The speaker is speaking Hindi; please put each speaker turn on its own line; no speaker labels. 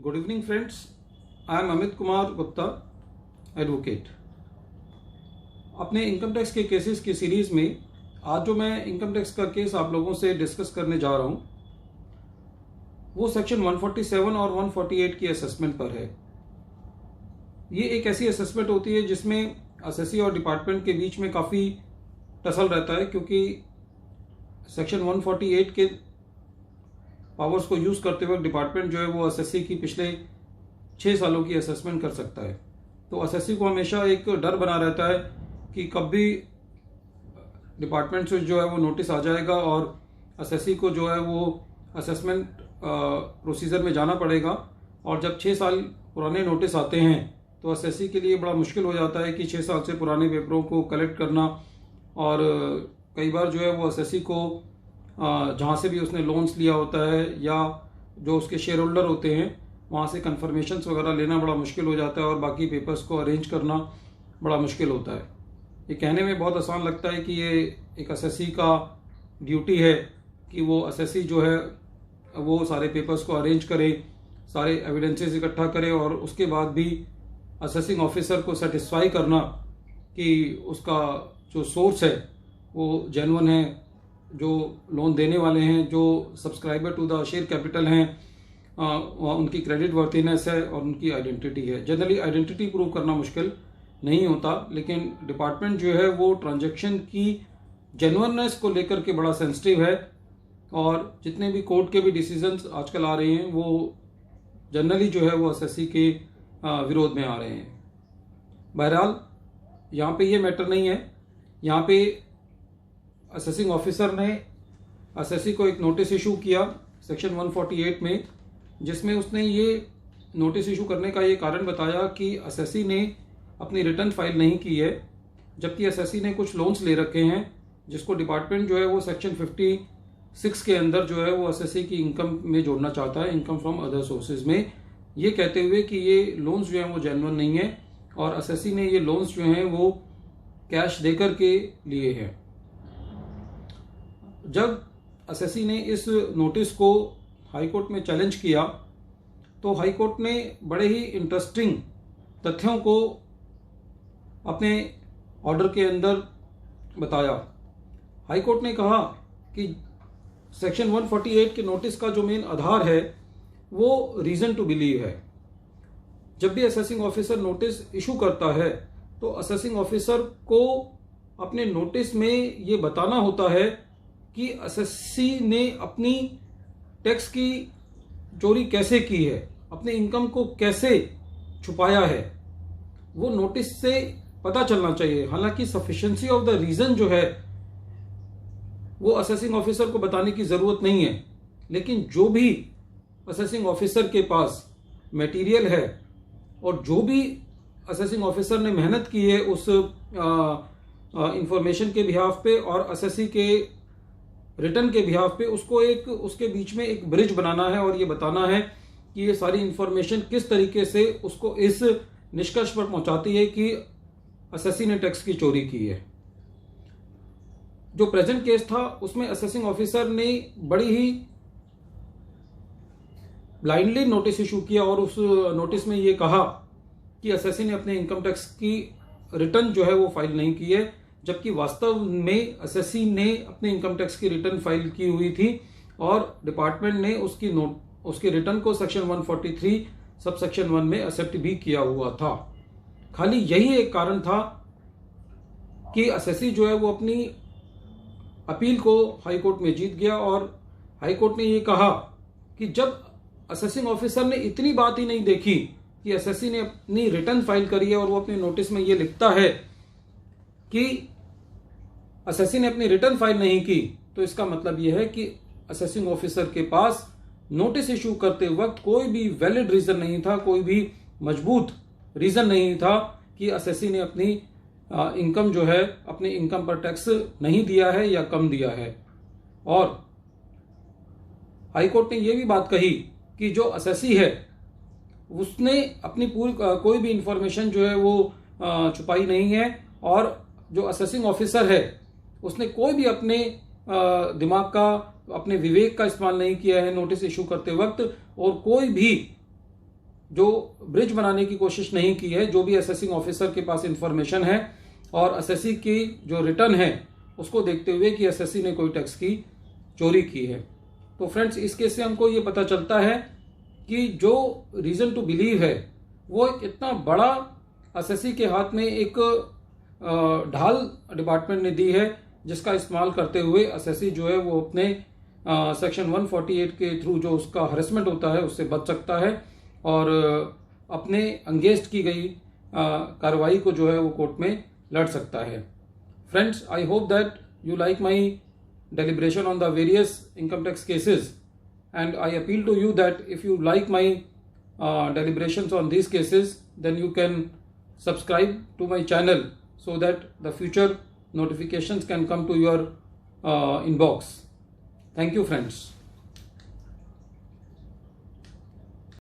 Good evening friends, I am Amit Kumar Gupta, advocate. अपने इनकम टैक्स के केसेस की सीरीज में आज जो मैं इनकम टैक्स का केस आप लोगों से डिस्कस करने जा रहा हूं वो सेक्शन 147 और 148 की असेसमेंट पर है। ये एक ऐसी असेसमेंट होती है जिसमें असेसी और डिपार्टमेंट के बीच में काफ़ी टसल रहता है, क्योंकि सेक्शन 148 के पावर्स को यूज़ करते वक्त डिपार्टमेंट जो है वो असेसी की पिछले 6 सालों की असेसमेंट कर सकता है। तो असेसी को हमेशा एक डर बना रहता है कि कब भी डिपार्टमेंट से जो है वो नोटिस आ जाएगा और असेसी को जो है वो असेसमेंट प्रोसीजर में जाना पड़ेगा। और जब 6 साल पुराने नोटिस आते हैं तो असेसी के लिए बड़ा मुश्किल हो जाता है कि 6 साल से पुराने पेपरों को कलेक्ट करना। और कई बार जो है वो असेसी को जहाँ से भी उसने लोन्स लिया होता है या जो उसके शेयर होल्डर होते हैं वहाँ से कन्फर्मेशंस वगैरह लेना बड़ा मुश्किल हो जाता है और बाकी पेपर्स को अरेंज करना बड़ा मुश्किल होता है। ये कहने में बहुत आसान लगता है कि ये एक असेसी का ड्यूटी है कि वो असेसी जो है वो सारे पेपर्स को अरेंज करे, सारे एविडेंसेस इकट्ठा करे और उसके बाद भी असेसिंग ऑफिसर को सेटिस्फाई करना कि उसका जो सोर्स है वो जेन्युइन है, जो लोन देने वाले हैं, जो subscriber to the share capital हैं, उनकी क्रेडिट वर्थीनेस है और उनकी आइडेंटिटी है। जनरली आइडेंटिटी प्रूव करना मुश्किल नहीं होता, लेकिन डिपार्टमेंट जो है वो ट्रांजैक्शन की जेन्युइननेस को लेकर के बड़ा सेंसिटिव है। और जितने भी कोर्ट के भी डिसीजंस आजकल आ रहे हैं वो जनरली जो है वो असेसी के विरोध में आ रहे हैं। बहरहाल यहाँ पे ये मैटर नहीं है। यहाँ पे असेसिंग ऑफिसर ने असेसी को एक नोटिस इशू किया सेक्शन 148 में, जिसमें उसने ये नोटिस इशू करने का ये कारण बताया कि असेसी ने अपनी रिटर्न फाइल नहीं की है, जबकि असेसी ने कुछ लोन्स ले रखे हैं जिसको डिपार्टमेंट जो है वो सेक्शन 56 के अंदर जो है वो असेसी की इनकम में जोड़ना चाहता है, इनकम फ्रॉम अदर सोर्सेज में, ये कहते हुए कि ये लोन्स जो हैं वो जेन्युइन नहीं है और असेसी ने ये लोन्स जो हैं वो कैश देकर के लिए हैं। जब असेसी ने इस नोटिस को हाईकोर्ट में चैलेंज किया तो हाईकोर्ट ने बड़े ही इंटरेस्टिंग तथ्यों को अपने ऑर्डर के अंदर बताया। हाईकोर्ट ने कहा कि सेक्शन 148 के नोटिस का जो मेन आधार है वो रीजन टू बिलीव है। जब भी असेसिंग ऑफिसर नोटिस इशू करता है तो असेसिंग ऑफिसर को अपने नोटिस में ये बताना होता है कि असेसी ने अपनी टैक्स की चोरी कैसे की है, अपनी इनकम को कैसे छुपाया है, वो नोटिस से पता चलना चाहिए। हालांकि सफिशिएंसी ऑफ द रीजन जो है वो असेसिंग ऑफिसर को बताने की जरूरत नहीं है, लेकिन जो भी असेसिंग ऑफिसर के पास मटेरियल है और जो भी असेसिंग ऑफिसर ने मेहनत की है उस इंफॉर्मेशन के बिहाफ पे और असेसी के रिटर्न के बिहाफ पे, उसको एक उसके बीच में एक ब्रिज बनाना है और ये बताना है कि ये सारी इंफॉर्मेशन किस तरीके से उसको इस निष्कर्ष पर पहुंचाती है कि असेसी ने टैक्स की चोरी की है। जो प्रेजेंट केस था उसमें असेसिंग ऑफिसर ने बड़ी ही ब्लाइंडली नोटिस इशू किया और उस नोटिस में ये कहा कि असेसी ने अपने इनकम टैक्स की रिटर्न जो है वो फाइल नहीं की है, जबकि वास्तव में असेसी ने अपने इनकम टैक्स की रिटर्न फाइल की हुई थी और डिपार्टमेंट ने उसकी रिटर्न को सेक्शन 143 सब सेक्शन 1 में एक्सेप्ट भी किया हुआ था। खाली यही एक कारण था कि असेसी जो है वो अपनी अपील को हाईकोर्ट में जीत गया और हाईकोर्ट ने ये कहा कि जब असेसिंग ऑफिसर ने इतनी बात ही नहीं देखी कि असेसी ने अपनी रिटर्न फाइल करी है और वो अपने नोटिस में ये लिखता है कि असेसी ने अपनी रिटर्न फाइल नहीं की, तो इसका मतलब यह है कि असेसिंग ऑफिसर के पास नोटिस इशू करते वक्त कोई भी वैलिड रीजन नहीं था, कोई भी मजबूत रीजन नहीं था कि असेसी ने अपनी इनकम जो है अपनी इनकम पर टैक्स नहीं दिया है या कम दिया है। और हाईकोर्ट ने यह भी बात कही कि जो असेसी है उसने अपनी पूरी कोई भी इंफॉर्मेशन जो है वो छुपाई नहीं है और जो असेसिंग ऑफिसर है उसने कोई भी अपने दिमाग का, अपने विवेक का इस्तेमाल नहीं किया है नोटिस इशू करते वक्त, और कोई भी जो ब्रिज बनाने की कोशिश नहीं की है। जो भी असेसिंग ऑफिसर के पास इंफॉर्मेशन है और असेसी की जो रिटर्न है उसको देखते हुए कि असेसी ने कोई टैक्स की चोरी की है। तो फ्रेंड्स, इस केस से हमको ये पता चलता है कि जो रीज़न टू बिलीव है वो एक इतना बड़ा असेसी के हाथ में एक ढाल डिपार्टमेंट ने दी है, जिसका इस्तेमाल करते हुए असेसी जो है वो अपने सेक्शन 148 के थ्रू जो उसका हरेसमेंट होता है उससे बच सकता है और अपने अंगेस्ट की गई कार्रवाई को जो है वो कोर्ट में लड़ सकता है। Friends, I hope that you like my deliberation on the various income tax cases, and I appeal to you that if you like my deliberations on these cases, then you can subscribe to my channel so that the future notifications can come to your inbox. Thank you, friends.